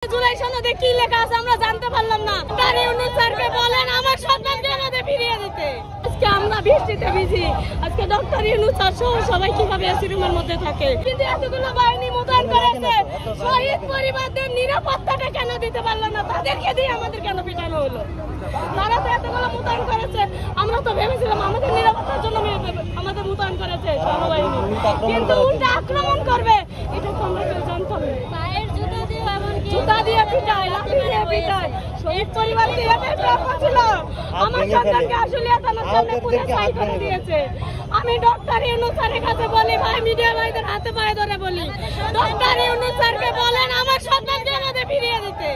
জুলাই সনদে কি লেখা আছে আমরা জানতে পারলাম না। তারই ইউনূস স্যারকে বলেন আমার সন্তানকে আমাদের ফিরিয়ে দিতে। আজকে আমরা বৃষ্টিতে ভিজি, আজকে ডক্টর ইউনূস স্যার সহ সবাই কিভাবে এসি রুমের মধ্যে থাকে, কিন্তু এতগুলো বাহিনী মোতায়েন করেছে, শহীদ পরিবারদের নিরাপত্তাটা কেন দিতে পারলো না? তাদেরকে দিয়ে আমাদের কেন পিটানো হলো? তারা তো এতগুলো মোতায়েন করেছে, আমরা তো ভেবেছিলাম আমাদের নিরাপত্তার জন্য আমাদের মোতায়েন করেছে সেনাবাহিনী, কিন্তু উল্টা আক্রমণ করবে এটা তো আমরা কেউ জানতাম না। জুতা দিয়ে পিটায়, লাঠি দিয়ে পিটায়, শহীদ পরিবারকে এটাই প্রাপ্য ছিল। আমার সন্তানকে আসলে থানার সামনে পুলিশ সাই করে দিয়েছে। আমি ডক্টর ইউনূস স্যারের কাছে বলি, ভাই মিডিয়া ভাইদের হাতে পায়ে ধরে বলি, ডক্টর ইউনূস স্যারকে বলেন আমার সন্তানকে আমাদের ফিরিয়ে দিতে।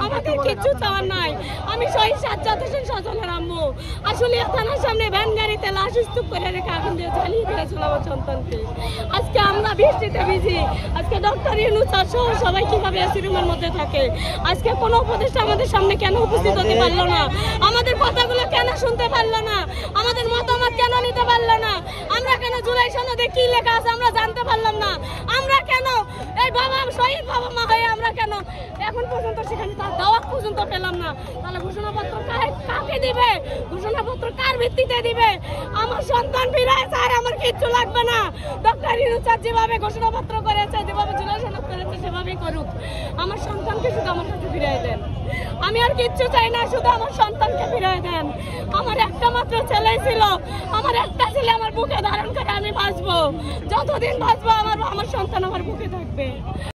আমাদের কিচ্ছু চাওয়ার নাই। আমি শহীদ সাজ্জাদ হোসেন সজলের আম্মু, আসলে থানার সামনে ভ্যান গাড়িতে লাশ স্তূপ করে রেখে আগুন দিয়ে জ্বালিয়ে দিয়েছিল আমার সন্তানকে। আজকে আমরা বৃষ্টিতে ভিজি, আজকে ডক্টর ইউনূস স্যার সহ সবাই কিভাবে এসি রুমের মধ্যে থাকে, আজকে কোনো উপদেষ্টা আমাদের সামনে কেন উপস্থিত হতে পারলো না? আমাদের কথাগুলো কেন শুনতে পারলো না? আমাদের মতামত কেন নিতে পারলো না? আমরা কেন জুলাই সনদে কি লেখা আছে আমরা জানতে পারলাম না? আমরা কেন এই বাবা শহীদ বাবা মা হয়ে আমরা কেন এখন পর্যন্ত সেখানে তার দাওয়াত পর্যন্ত পেলাম না? তাহলে ঘোষণাপত্র কাকে দিবে? ঘোষণাপত্র কার ভিত্তিতে দিবে? আমার সন্তান ফিরায় স্যার, আমার কিচ্ছু লাগবে না। ডক্টর ইউনূস স্যার যেভাবে ঘোষণাপত্র করেছে, যেভাবে জুলাই সনদ করেছে সেভাবেই করুক। আমার সন্তানকে শুধু আমার কাছে ফিরিয়ে দেন। আমি আর কিচ্ছু চাই না, শুধু আমার সন্তানকে ফিরিয়ে দেন। আমার একটা মাত্র ছেলে ছিল, আমার একটা ছেলে আমার বুকে ধারণ করে আমি বাঁচবো, যতদিন বাঁচবো আমার সন্তান আমার বুকে থাকবে।